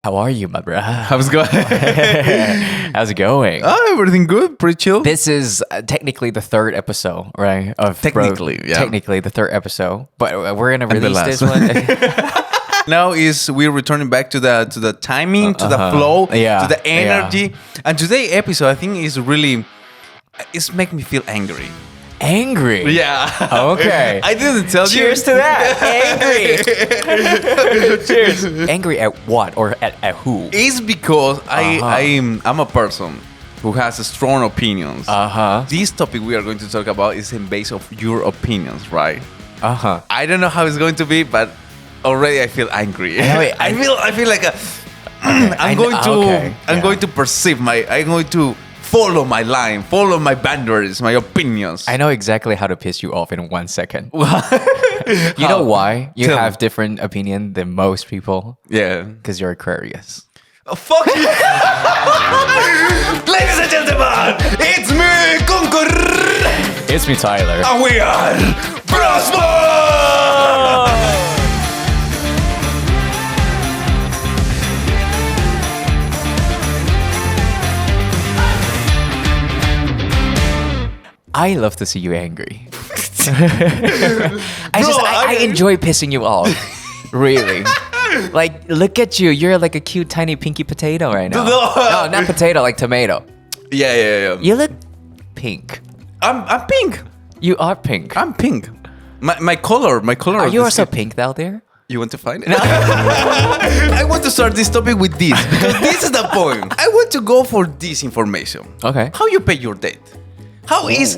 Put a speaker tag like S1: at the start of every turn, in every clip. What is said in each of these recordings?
S1: How are you, my bro?
S2: How's it going?
S1: How's it going?
S2: Oh, everything good? Pretty chill?
S1: This is technically the third episode, right?
S2: Technically, yeah.
S1: Technically the third episode, but we're gonna
S2: And the
S1: release this
S2: last.
S1: one.
S2: Now we're returning back to the timing, to the flow,
S1: Yeah,
S2: to the energy. And today's episode, I think, is really, it's making me feel angry.
S1: Angry.
S2: Yeah.
S1: Okay.
S2: I didn't tell you.
S1: Cheers to that. Angry. Cheers. Angry at what or at who?
S2: It's because I'm a person who has strong opinions. This topic we are going to talk about is in base of your opinions, right? I don't know how it's going to be, but already I feel angry. I feel like I'm going to perceive I'm going to follow my line, follow my boundaries, my opinions.
S1: I know exactly how to piss you off in 1 second. You know why you have different opinion than most people?
S2: Yeah.
S1: Because you're Aquarius.
S2: Oh, fuck you! Ladies and gentlemen, it's me, Concor!
S1: It's me, Tyler.
S2: And we are Prosper!
S1: I love to see you angry. I enjoy pissing you off. Really. Like, look at you. You're like a cute, tiny, pinky potato right now. No, not potato, like tomato.
S2: Yeah.
S1: You look pink.
S2: I'm pink.
S1: You are pink.
S2: I'm pink. My color.
S1: Are you also pink out there?
S2: You want to find it? I want to start this topic with this because this is the point. I want to go for this information.
S1: Okay.
S2: How you pay your debt? How is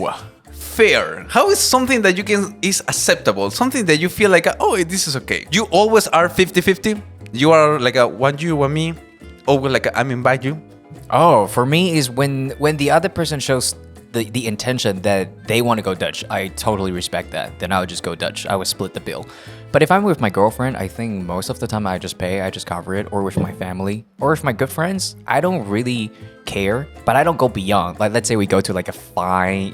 S2: fair? How is something that is acceptable? Something that you feel like, oh, this is okay. You always are 50-50? You are like a one you, one me? Always like a I'm invite you?
S1: Oh, for me is when the other person shows the intention that they want to go Dutch, I totally respect that. Then I would just go Dutch. I would split the bill. But if I'm with my girlfriend, I think most of the time I just pay, I just cover it. Or with my family, or with my good friends, I don't really care. But I don't go beyond. Like, let's say we go to like a fine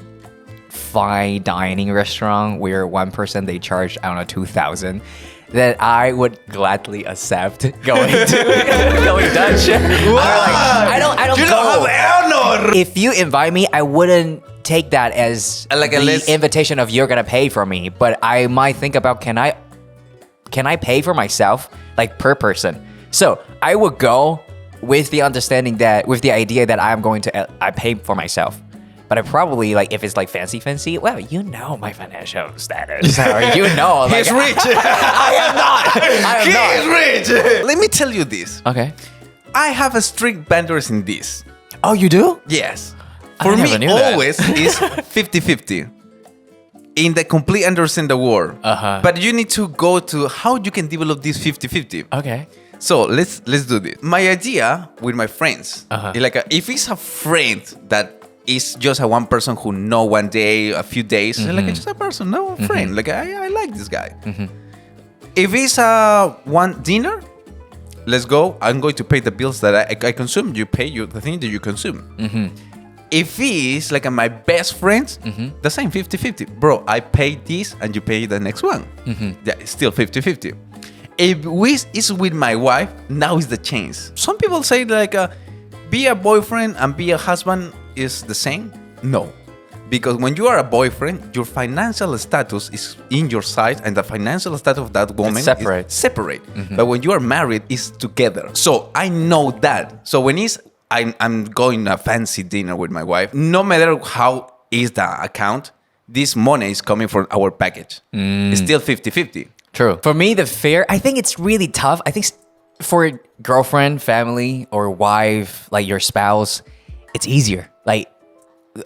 S1: dining restaurant where one person, they charge, I don't know, 2,000. That I would gladly accept going Dutch. I don't
S2: You
S1: go.
S2: don't have honor.
S1: If you invite me, I wouldn't take that as
S2: Like
S1: the invitation of you're gonna pay for me. But I might think about can I pay for myself, like per person? So I would go with the understanding that, with the idea that I pay for myself. But I probably, like, if it's like fancy, well, you know my financial status. Or you know, like,
S2: He's rich.
S1: I am not.
S2: He is rich. Let me tell you this.
S1: Okay.
S2: I have a strict boundaries in this.
S1: Oh, you do?
S2: Yes.
S1: I
S2: For
S1: never
S2: me,
S1: knew that.
S2: always is 50-50. In the complete understand the word. But you need to go to how you can develop this 50-50.
S1: Okay.
S2: So let's do this. My idea with my friends, is like if it's a friend that is just a one person who know one day, a few days, like it's just a person, no friend. Like I like this guy. If it's one dinner, let's go. I'm going to pay the bills that I consume. You pay the thing that you consume. If it's like my best friends, the same 50-50. Bro, I pay this and you pay the next one. Yeah, it's still 50-50. If it's with my wife, now is the change. Some people say like be a boyfriend and be a husband is the same. No. Because when you are a boyfriend, your financial status is in your side and the financial status of that woman is separate. But when you are married, it's together. So I know that. So when I'm going to a fancy dinner with my wife, no matter how is the account, this money is coming from our package. It's still 50-50.
S1: True. For me, the fair, I think it's really tough. I think for girlfriend, family, or wife, like your spouse, it's easier. Like,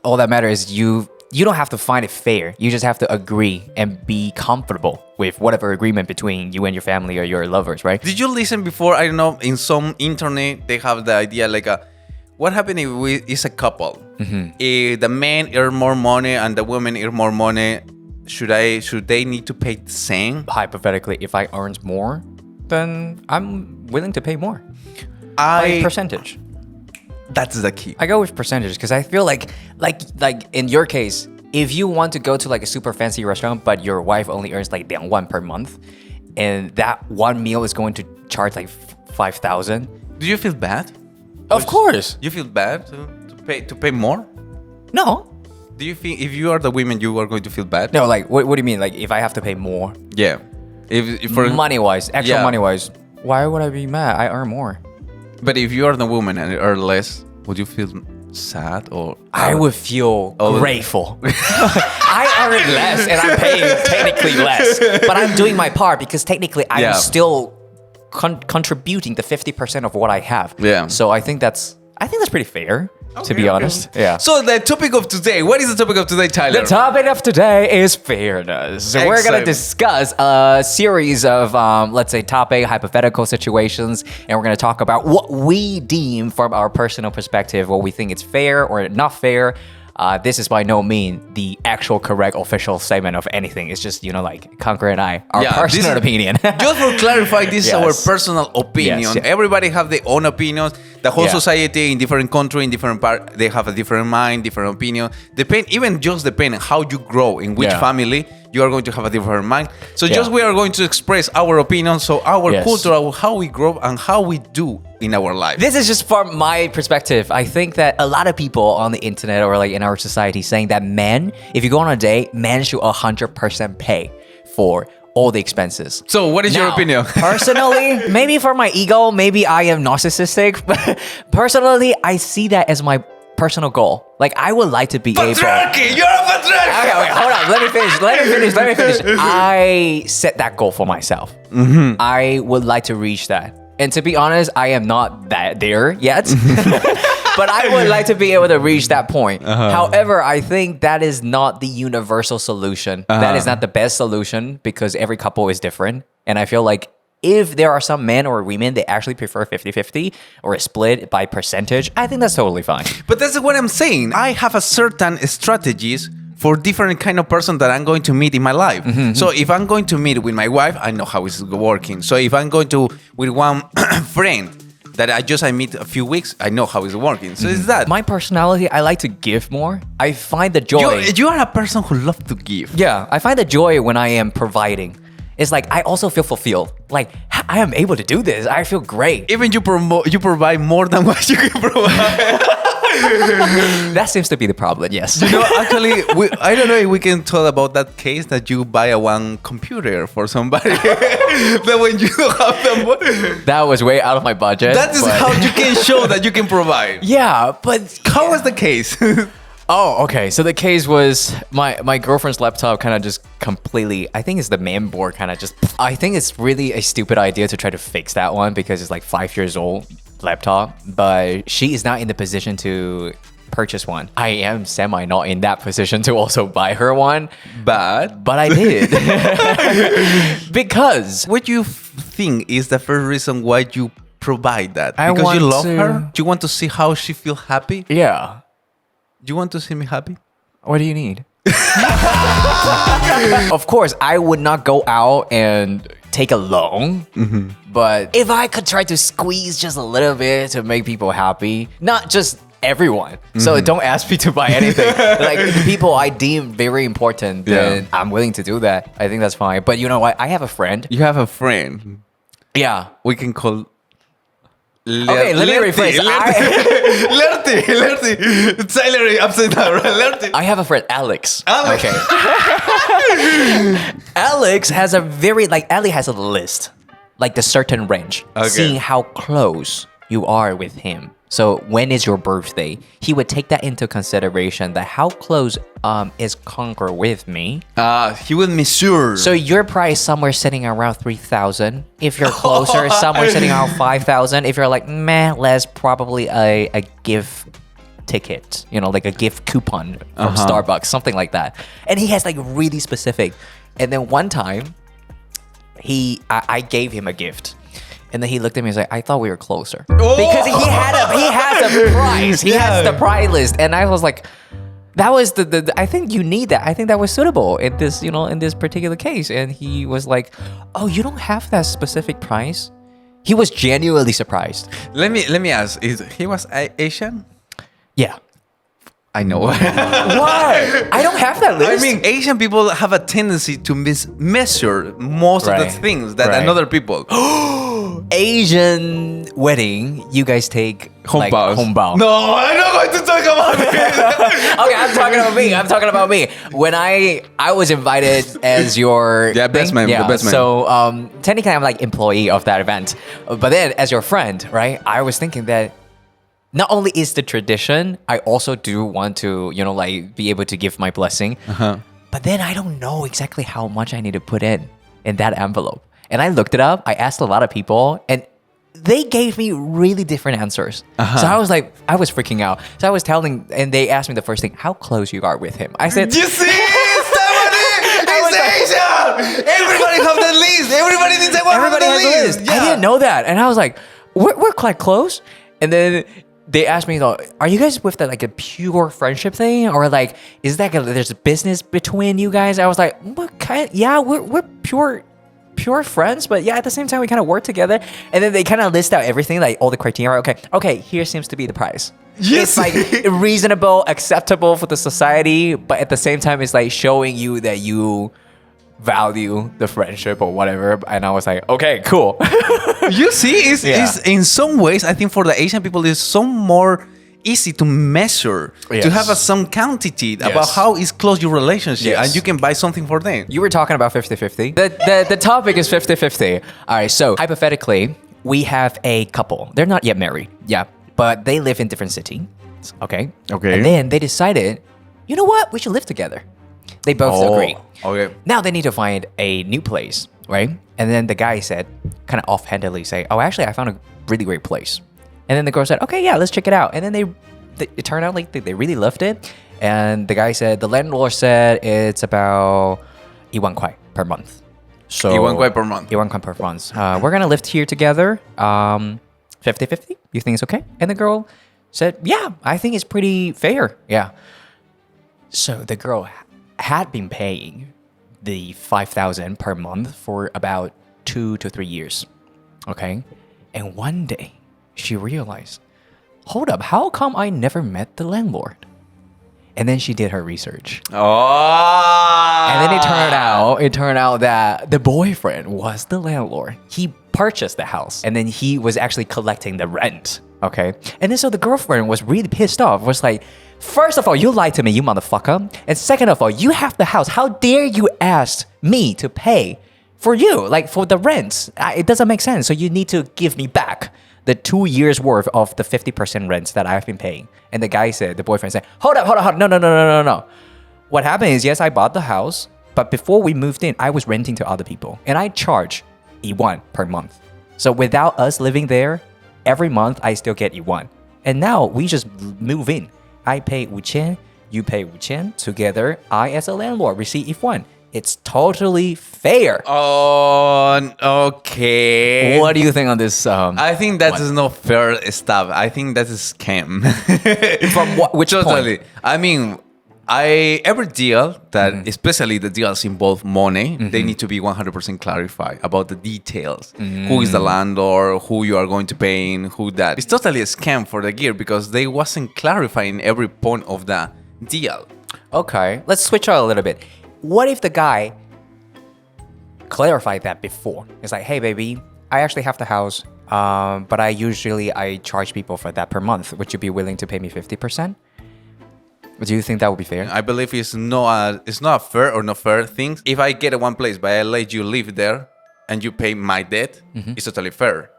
S1: all that matters is you don't have to find it fair. You just have to agree and be comfortable with whatever agreement between you and your family or your lovers, right?
S2: Did you listen before? I don't know, in some internet, they have the idea like, what happens if it's a couple? If the man earn more money and the woman earn more money, should they need to pay the same?
S1: Hypothetically, if I earn more, then I'm willing to pay more. By percentage.
S2: That's the key.
S1: I go with percentage because I feel like in your case, if you want to go to like a super fancy restaurant, but your wife only earns like 2,000 per month, and that one meal is going to charge like 5,000,
S2: Do you feel bad?
S1: Of course.
S2: You feel bad to pay more?
S1: No.
S2: Do you think if you are the women, you are going to feel bad?
S1: No, like, what do you mean? Like, if I have to pay more?
S2: Yeah. If for
S1: Money-wise, money-wise, why would I be mad? I earn more.
S2: But if you are the woman and earn less, would you feel sad or?
S1: I would feel grateful. I earn less and I'm paying technically less, but I'm doing my part because technically I'm still contributing the 50% of what I have.
S2: Yeah.
S1: So I think that's pretty fair. To be honest, yeah.
S2: So the topic of today, what is the topic of today, Tyler?
S1: The topic of today is fairness. So we're going to discuss a series of, let's say, topic, hypothetical situations, and we're going to talk about what we deem from our personal perspective, what we think is fair or not fair. This is by no means the actual correct official statement of anything. It's just, like Concor and I, our personal opinion.
S2: Just for clarify, this is our personal opinion.
S1: Yes.
S2: Everybody have their own opinions. The whole society in different country, in different part, they have a different mind, different opinion. Depending on how you grow, in which family, you are going to have a different mind. So just we are going to express our opinions, so our culture, how we grow and how we do in our life.
S1: This is just from my perspective. I think that a lot of people on the internet or like in our society saying that men, if you go on a date, men should 100% pay for all the expenses.
S2: So what is your opinion?
S1: Personally, maybe for my ego, maybe I am narcissistic, but personally, I see that as my personal goal. Like, I would like to be able...
S2: Patriarchy! You're a patriarchy!
S1: Okay, wait, hold on. Let me finish. I set that goal for myself. I would like to reach that. And to be honest, I am not there yet. But I would like to be able to reach that point. However, I think that is not the universal solution. That is not the best solution because every couple is different. And I feel like if there are some men or women that actually prefer 50-50 or a split by percentage, I think that's totally fine.
S2: But that's what I'm saying. I have a certain strategies for different kind of person that I'm going to meet in my life. So if I'm going to meet with my wife, I know how it's working. So if I'm going to with one friend that I meet a few weeks, I know how it's working. So it's that.
S1: My personality, I like to give more. I find the joy.
S2: You are a person who loves to give.
S1: Yeah, I find the joy when I am providing. It's like I also feel fulfilled. Like I am able to do this. I feel great.
S2: Even you provide more than what you can provide.
S1: That seems to be the problem. Yes.
S2: Actually, I don't know if we can talk about that case that you buy a one computer for somebody. But when you don't have them,
S1: that was way out of my budget.
S2: That is how you can show that you can provide.
S1: Yeah, but
S2: how was the case?
S1: Oh, okay. So the case was my girlfriend's laptop kind of just completely, I think it's the main board kind of just, I think it's really a stupid idea to try to fix that one because it's like 5 years old laptop, but she is not in the position to purchase one. I am semi not in that position to also buy her one, but I did. Because
S2: what you think is the first reason why you provide that?
S1: Because
S2: you love her? You want to see how she feel happy?
S1: Yeah.
S2: You want to see me happy?
S1: What do you need? Of course, I would not go out and take a loan. But if I could try to squeeze just a little bit to make people happy, not just everyone. So don't ask me to buy anything. Like the people I deem very important, then I'm willing to do that. I think that's fine. But you know what? I have a friend.
S2: You have a friend.
S1: Yeah.
S2: We can call...
S1: Okay, let me rephrase.
S2: Lerty. Tyler upside down, right? Lerty.
S1: I have a friend, Alex.
S2: Okay.
S1: Alex has Ali has a list, like the certain range, seeing how close you are with him. So when is your birthday? He would take that into consideration, that how close is Concor with me.
S2: He will measure.
S1: So your price somewhere sitting around 3,000. If you're closer, somewhere sitting around 5,000. If you're like, meh, let's probably a gift ticket, like a gift coupon from Starbucks, something like that. And he has like really specific. And then one time, I gave him a gift. And then he looked at me and was like, I thought we were closer. Oh! Because he has a price. He has the price list. And I was like, that was the I think you need that. I think that was suitable in this, in this particular case. And he was like, oh, you don't have that specific price? He was genuinely surprised.
S2: Let me ask, he was Asian?
S1: Yeah.
S2: I know.
S1: What? I don't have that list.
S2: I mean, Asian people have a tendency to measure most of the things that another people.
S1: Asian wedding, you guys take like hongbao.
S2: No, I'm not going to talk about it.
S1: Okay, I'm talking about me. When I was invited as your
S2: best man.
S1: So technically I'm like employee of that event, but then as your friend, right? I was thinking that not only is the tradition, I also do want to, like be able to give my blessing. But then I don't know exactly how much I need to put in that envelope. And I looked it up. I asked a lot of people, and they gave me really different answers. So I was freaking out. So I was telling, and they asked me the first thing, how close you are with him. I said,
S2: you see, it's Asia. Everybody have that list. Everybody needs that one.
S1: Everybody has a list. Yeah. I didn't know that, and I was like, we're quite close. And then they asked me, are you guys with like a pure friendship thing, or like is that there's a business between you guys? I was like, what kind? Yeah, we're pure friends, but yeah, at the same time we kind of work together. And then they kind of list out everything, like all the criteria. Okay, here seems to be the price. Yes. It's like reasonable, acceptable for the society, but at the same time it's like showing you that you value the friendship or whatever. And I was like, okay, cool.
S2: You see, it's in some ways, I think for the Asian people, it's so more easy to measure, to have some quantity about how is close your relationship, and you can buy something for them.
S1: You were talking about 50-50. The topic is 50-50. All right, so hypothetically, we have a couple. They're not yet married, but they live in different cities, okay? And then they decided, you know what? We should live together. They both agree.
S2: Okay.
S1: Now they need to find a new place, right? And then the guy said, kind of offhandedly say, oh, actually, I found a really great place. And then the girl said, okay, yeah, let's check it out. And then it turned out like they really loved it. And the guy said, the landlord said it's about 1,000 kwai per month. So
S2: 1,000 kwai per month.
S1: 1,000 kwai per month. We're going to live here together. 50-50. You think it's okay? And the girl said, yeah, I think it's pretty fair. Yeah. So the girl had been paying the 5,000 per month for about 2 to 3 years. Okay. And one day she realized, hold up, how come I never met the landlord? And then she did her research. And then it turned out that the boyfriend was the landlord. He purchased the house, and then he was actually collecting the rent. Okay. And then so the girlfriend was really pissed off, was like, first of all, you lied to me, you motherfucker. And second of all, you have the house. How dare you ask me to pay for you, like for the rent? It doesn't make sense. So you need to give me back the 2 years worth of the 50% rents that I've been paying. And the boyfriend said, hold up. No. What happened is, yes, I bought the house, but before we moved in, I was renting to other people. And I charge 1,000 per month. So without us living there, every month I still get 1,000. And now we just move in. I pay 5,000, you pay 5,000. Together, I as a landlord receive 1,000. It's totally fair.
S2: Oh, okay.
S1: What do you think on this?
S2: I think that is not fair stuff. I think that's a scam.
S1: From which
S2: totally.
S1: point?
S2: I mean, every deal that, especially the deals involve money, they need to be 100% clarified about the details. Who is the landlord, who you are going to pay, who that. It's totally a scam for the gear because they wasn't clarifying every point of the deal.
S1: Okay, let's switch out a little bit. What if the guy clarified that before? It's like, hey, baby, I actually have the house, but I charge people for that per month. Would you be willing to pay me 50%? Do you think that would be fair?
S2: I believe it's not a fair or not fair thing. If I get one place, but I let you live there and you pay my debt, it's totally fair.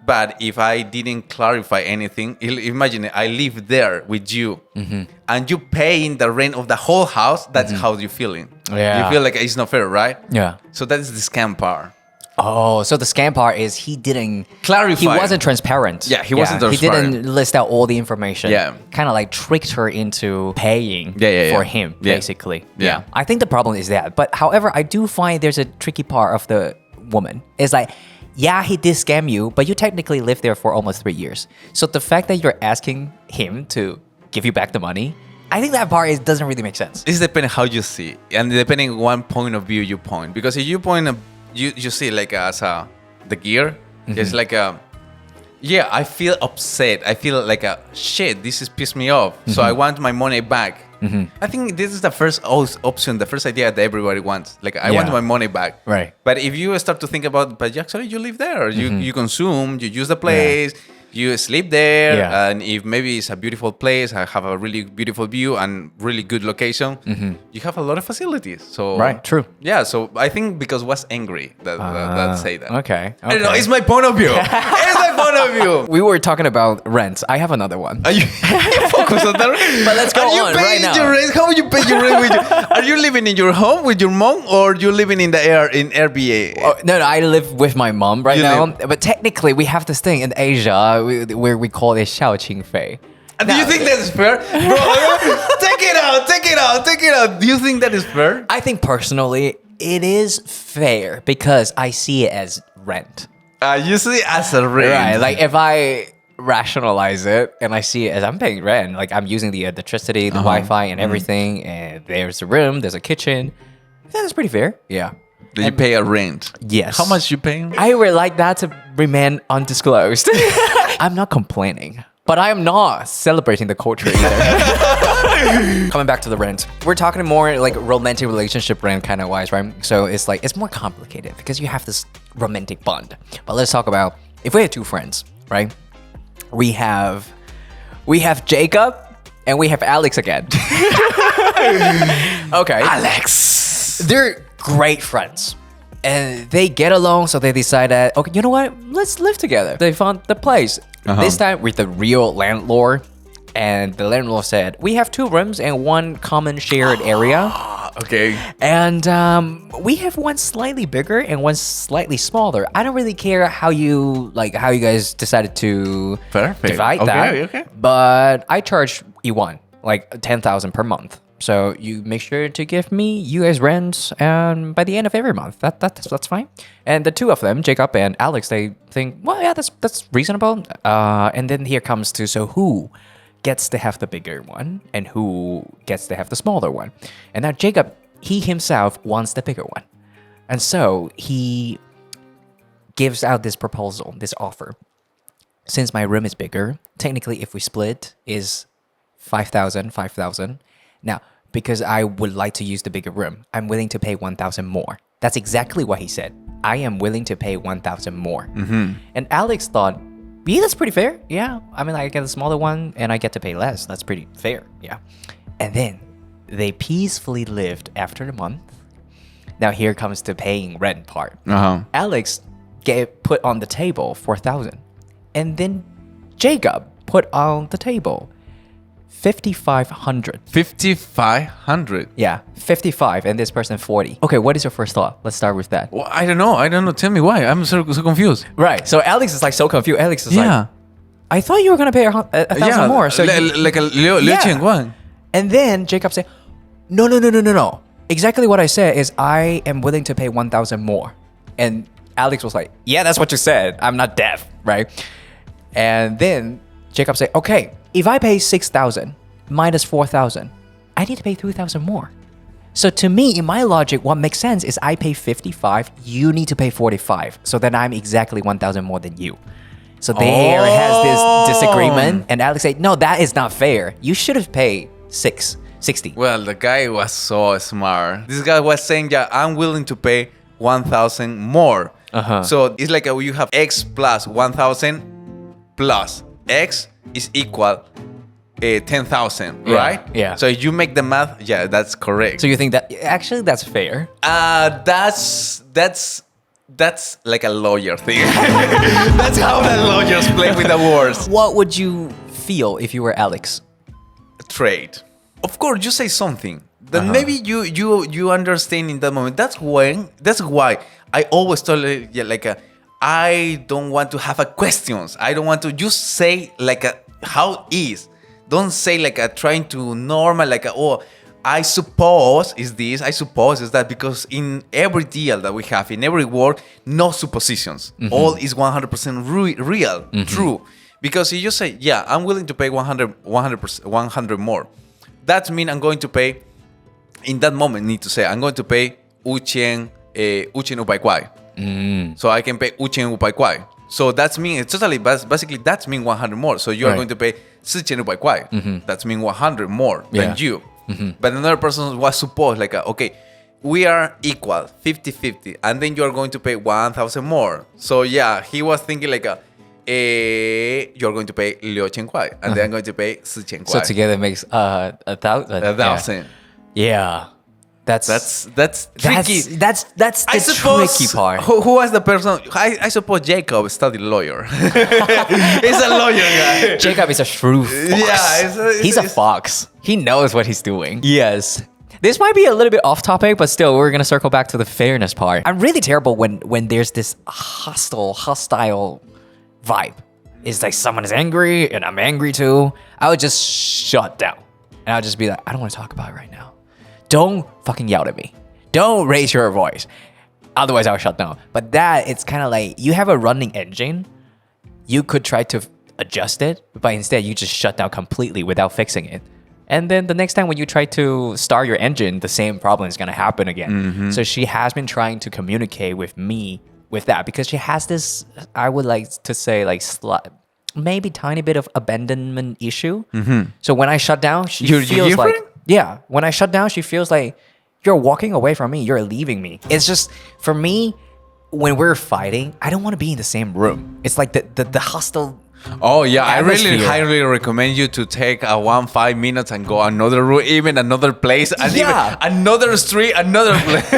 S2: But if I didn't clarify anything, imagine I live there with you and you paying the rent of the whole house, that's how you're feeling.
S1: Yeah.
S2: You feel like it's not fair, right?
S1: Yeah.
S2: So that is the scam part.
S1: Oh, so the scam part is he didn't
S2: clarify.
S1: He wasn't transparent.
S2: Yeah, he wasn't transparent.
S1: He didn't list out all the information.
S2: Yeah.
S1: Kind of like tricked her into paying for him, basically.
S2: Yeah.
S1: I think the problem is that. But however, I do find there's a tricky part of the woman. It's like, yeah, he did scam you, but you technically lived there for almost 3 years. So the fact that you're asking him to give you back the money, I think that part doesn't really make sense.
S2: It's depending how you see it, and depending on one point of view you point. Because if you point, you see like as the gear, it's like yeah, I feel upset. I feel like shit, this is pissed me off. So I want my money back. I think this is the first option, the first idea that everybody wants. Like, I want my money back.
S1: Right.
S2: But if you start to think about, but actually you live there, you consume, you use the place, you sleep there, and if maybe it's a beautiful place, I have a really beautiful view and really good location, you have a lot of facilities. So
S1: Right, true.
S2: Yeah, so I think because was angry that say that.
S1: Okay.
S2: I don't know, it's my point of view. It's my point of view.
S1: We were talking about rent. I have another one.
S2: Are you focus on that?
S1: But let's go on right now.
S2: Your rent? How would you pay your rent? Are you living in your home with your mom, or you living in Airbnb?
S1: Oh, no, I live with my mom right now. But technically, we have this thing in Asia where we call it 孝亲费.
S2: Do you think that's fair? Bro, take it out. Do you think that is fair?
S1: I think personally, it is fair because I see it as rent.
S2: You see it as a rent.
S1: Right, like if I rationalize it and I see it as I'm paying rent, like I'm using the electricity, the Wi-Fi and everything, and there's a room, there's a kitchen, that's pretty fair. Yeah.
S2: Do you pay a rent?
S1: Yes.
S2: How much you paying?
S1: I would like that to remain undisclosed. I'm not complaining, but I am not celebrating the culture either. Coming back to the rent, we're talking more like romantic relationship rent kind of wise, right? So it's like, it's more complicated because you have this romantic bond. But let's talk about, if we have two friends, right? We have Jacob and we have Alex again. Okay.
S2: Alex.
S1: They're great friends. And they get along, so they decide that, okay, you know what? Let's live together. They found the place. This time with the real landlord. And the landlord said, we have 2 rooms and 1 common shared area.
S2: Okay.
S1: And we have one slightly bigger and one slightly smaller. I don't really care how you guys decided to divide that.
S2: Okay.
S1: But I charge Iwan, like 10,000 per month. So you make sure to give me you guys rent, and by the end of every month, that's fine. And the 2 of them, Jacob and Alex, they think, well, yeah, that's reasonable. And then here comes to, so who gets to have the bigger one and who gets to have the smaller one? And now Jacob, he himself wants the bigger one, and so he gives out this proposal, this offer. Since my room is bigger, technically, if we split, is 5,000. Now, because I would like to use the bigger room, I'm willing to pay 1,000 more. That's exactly what he said. I am willing to pay 1,000 more. And Alex thought, yeah, that's pretty fair. Yeah, I mean, I get the smaller one and I get to pay less. That's pretty fair. Yeah. And then they peacefully lived after the month. Now here comes the paying rent part. Alex put on the table 4,000. And then Jacob put on the table 5,500.
S2: 5,500.
S1: Yeah, 55, and this person 40. Okay, what is your first thought? Let's start with that.
S2: Well, I don't know. Tell me why. I'm so confused.
S1: Right. So Alex is like so confused. Alex is like, I thought you were gonna pay 1,000 more. So
S2: like a Liu Qianguan.
S1: And then Jacob said, No. Exactly what I said is I am willing to pay 1,000 more. And Alex was like, yeah, that's what you said. I'm not deaf, right? And then Jacob said, okay, if I pay 6,000 minus 4,000, I need to pay 3,000 more. So to me, in my logic, what makes sense is I pay 55, you need to pay 45. So then I'm exactly 1,000 more than you. So there has this disagreement. And Alex said, no, that is not fair. You should have paid 60.
S2: Well, the guy was so smart. This guy was saying, yeah, I'm willing to pay 1,000 more. So it's like you have X plus 1,000 plus X is equal 10,000, right?
S1: Yeah.
S2: So you make the math. Yeah, that's correct.
S1: So you think that actually that's fair?
S2: That's like a lawyer thing. That's how the lawyers play with the words.
S1: What would you feel if you were Alex?
S2: Trade. Of course, you say something that maybe you understand in that moment. That's why I always tell I don't want to have questions. I don't want to just say how it is. Don't say trying to normal I suppose is this, I suppose is that, because in every deal that we have, in every work, no suppositions. All is 100% real, true. Because if you say, yeah, I'm willing to pay 100 more, that means I'm going to pay, in that moment, need to say, I'm going to pay 1,000 upai kwai. So I can pay 1,000 upai kwai. So that's mean it's totally basically that's mean 100 more. So you are
S1: Right.
S2: going to pay 4,000 块. That's mean 100 more than you. But another person was supposed like okay, we are equal 50-50, and then you are going to pay 1,000 more. So yeah, he was thinking like you're going to pay 6,000 块, and then I'm going to pay 4,000 块.
S1: So together it makes 1,000.
S2: 1,000.
S1: Yeah. That's
S2: tricky.
S1: That's the tricky part.
S2: Who was the person? I suppose Jacob studied lawyer. He's a lawyer guy.
S1: Jacob is a shrewd fox.
S2: Yeah,
S1: he's a fox. He knows what he's doing. Yes. This might be a little bit off topic, but still, we're gonna circle back to the fairness part. I'm really terrible when there's this hostile vibe. It's like someone is angry and I'm angry too. I would just shut down. And I'll just be like, I don't want to talk about it right now. Don't fucking yell at me. Don't raise your voice. Otherwise, I'll shut down. But it's kind of like you have a running engine. You could try to adjust it, but instead you just shut down completely without fixing it. And then the next time when you try to start your engine, the same problem is going to happen again. So she has been trying to communicate with me with that because she has this, I would like to say, like maybe tiny bit of abandonment issue. So when I shut down, she feels like... Yeah, when I shut down, she feels like you're walking away from me. You're leaving me. It's just, for me, when we're fighting, I don't want to be in the same room. It's like the hostile
S2: Oh, yeah.
S1: atmosphere.
S2: I really highly recommend you to take 5 minutes and go another room, even another place, and even another street, another place.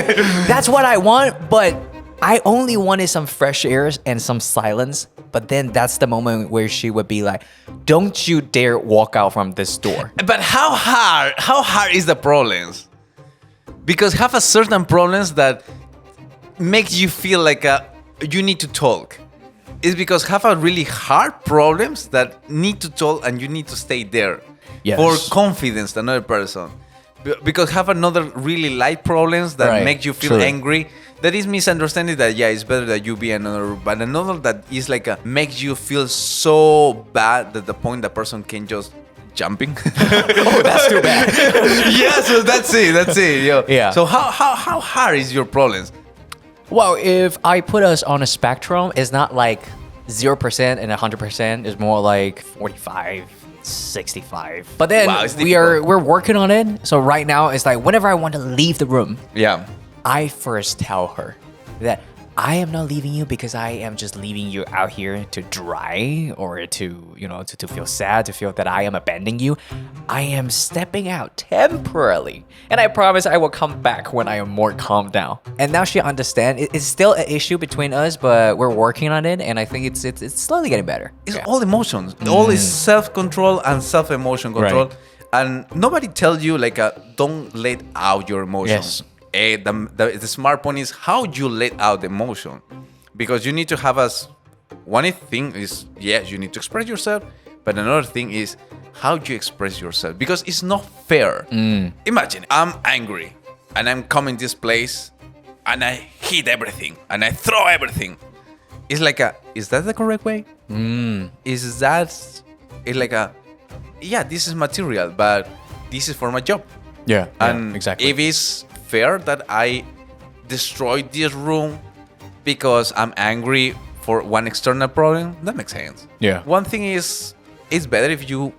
S1: That's what I want, but I only wanted some fresh air and some silence. But then that's the moment where she would be like, don't you dare walk out from this door.
S2: But how hard is the problems? Because have a certain problems that makes you feel like you need to talk. It's because have a really hard problems that need to talk and you need to stay there for confidence to another person. Because have another really light problems that make you feel angry. That is misunderstanding that it's better that you be another, but another that is like makes you feel so bad that the point that person can just jumping.
S1: Oh, that's too bad.
S2: Yeah, so that's it. Yo.
S1: Yeah.
S2: So how hard is your problems?
S1: Well, if I put us on a spectrum, it's not like 0% and 100%. It's more like 45, 65. But then we're working on it. So right now it's like whenever I want to leave the room, I first tell her that I am not leaving you because I am just leaving you out here to dry or to feel sad, to feel that I am abandoning you. I am stepping out temporarily. And I promise I will come back when I am more calmed down. And now she understands. It's still an issue between us, but we're working on it. And I think it's slowly getting better.
S2: It's all emotions. All is self-control and self-emotion control.
S1: Right.
S2: And nobody tells you like don't let out your emotions.
S1: Yes.
S2: The smart point is how you let out the emotion, because you need to have one thing is you need to express yourself, but another thing is how you express yourself, because it's not fair. Imagine I'm angry and I'm coming this place and I hit everything and I throw everything. It's like is that the correct way? Is that it's like this is material, but this is for my job. And
S1: exactly.
S2: If it's fair that I destroy this room because I'm angry for one external problem, that makes sense. One thing is, it's better if you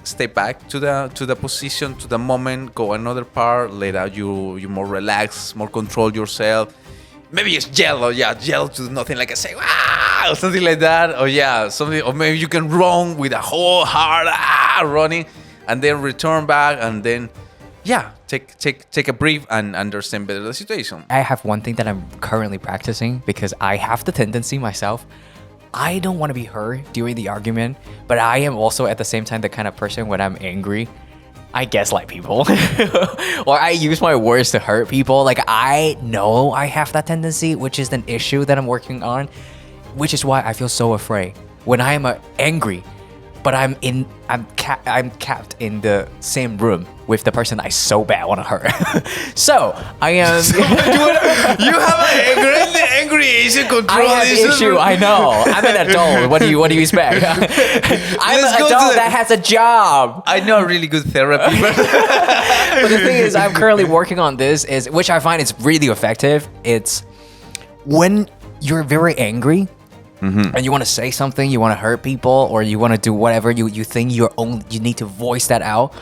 S2: stay back to the position, to the moment, go another part, let out you more relaxed, more control yourself. Maybe it's yell to nothing, like I say, or something like that, or maybe you can run with a whole heart, running, and then return back, and then take a breath and understand better the situation.
S1: I have one thing that I'm currently practicing because I have the tendency myself. I don't want to be hurt during the argument, but I am also at the same time the kind of person when I'm angry, I gaslight people or I use my words to hurt people. Like I know I have that tendency, which is an issue that I'm working on, which is why I feel so afraid when I am angry. But I'm capped in the same room with the person I so bad want to hurt. So I am.
S2: You have an angry Asian control.
S1: I have issue. I know. I'm an adult. What do you expect? I'm an adult that has a job.
S2: I know a really good therapy.
S1: But the thing is, I'm currently working on this, which I find is really effective. It's when you're very angry, and you want to say something, you want to hurt people, or you want to do whatever you think you need to voice that out.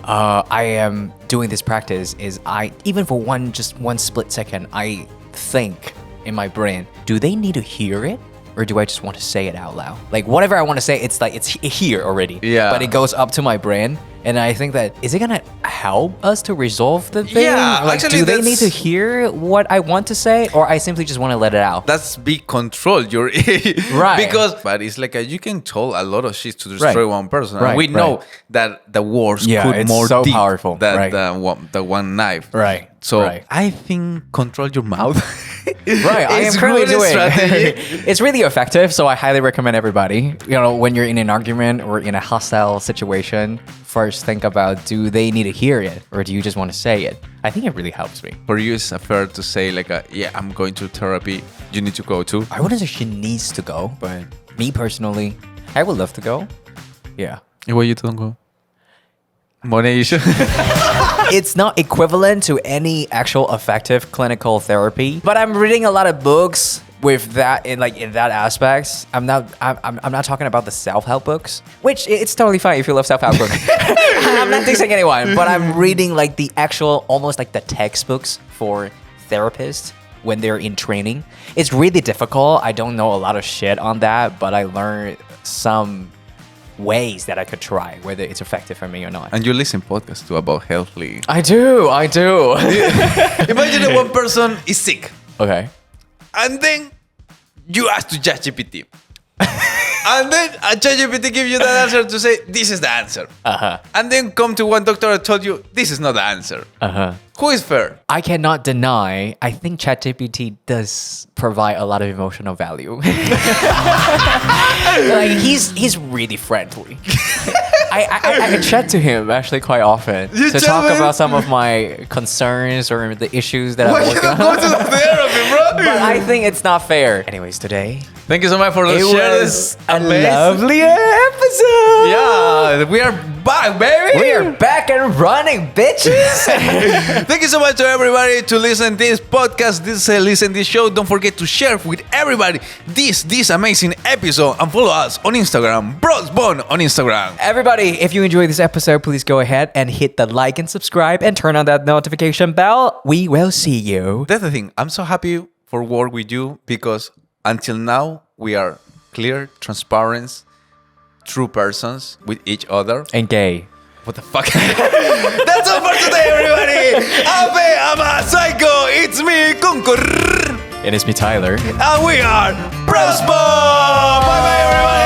S1: I am doing this practice is even for one split second, I think in my brain, do they need to hear it? Or do I just want to say it out loud? Like whatever I want to say, it's like it's here already.
S2: Yeah.
S1: But it goes up to my brain, and I think that is it gonna help us to resolve the thing?
S2: Yeah,
S1: like
S2: actually,
S1: do they need to hear what I want to say, or I simply just want to let it out?
S2: That's big control. You're
S1: right.
S2: But it's like you can tell a lot of shit to destroy one person.
S1: Right.
S2: And we know that the words could
S1: it's
S2: more
S1: so
S2: deep
S1: powerful.
S2: than the one knife.
S1: Right.
S2: So
S1: right.
S2: I think control your mouth.
S1: Right, I am currently doing it's really effective, so I highly recommend everybody. When you're in an argument or in a hostile situation, first think about, do they need to hear it, or do you just want to say it? I think it really helps me.
S2: For you, it's fair to say I'm going to therapy. You need to go too.
S1: I wouldn't say she needs to go, but me personally, I would love to go. Yeah.
S2: Why you don't go? Money issue.
S1: It's not equivalent to any actual effective clinical therapy, but I'm reading a lot of books with that in that aspect. I'm not talking about the self-help books, which it's totally fine if you love self-help books. I'm not dissing anyone, but I'm reading the actual, almost like the textbooks for therapists when they're in training. It's really difficult. I don't know a lot of shit on that, but I learned some ways that I could try, whether it's effective for me or not.
S2: And you listen podcasts too about healthly.
S1: I do.
S2: Imagine that one person is sick.
S1: Okay.
S2: And then you ask to ChatGPT. And then ChatGPT gives you that answer to say, this is the answer. And then come to one doctor and told you, this is not the answer. Who is fair?
S1: I cannot deny, I think ChatGPT does provide a lot of emotional value. He's really friendly. I chat to him actually quite often to talk about some of my concerns or the issues that I'm working on.
S2: Go to the therapy, bro?
S1: But I think it's not fair. Anyways, today,
S2: thank you so much for sharing this
S1: a lovely episode.
S2: Yeah, we are back, baby.
S1: We are back and running, bitches.
S2: Thank you so much to everybody to listen this podcast, listen this show. Don't forget to share with everybody this amazing episode and follow us on Instagram, Brosbon on Instagram.
S1: Everybody, if you enjoyed this episode, please go ahead and hit the like and subscribe and turn on that notification bell. We will see you.
S2: That's the thing. I'm so happy for work with you because until now we are clear, transparent, true persons with each other.
S1: And gay.
S2: What the fuck? That's all for today, everybody. I'm a psycho. It's me, Concor.
S1: And it's me, Tyler.
S2: And we are Brosbon. Bye bye, everybody.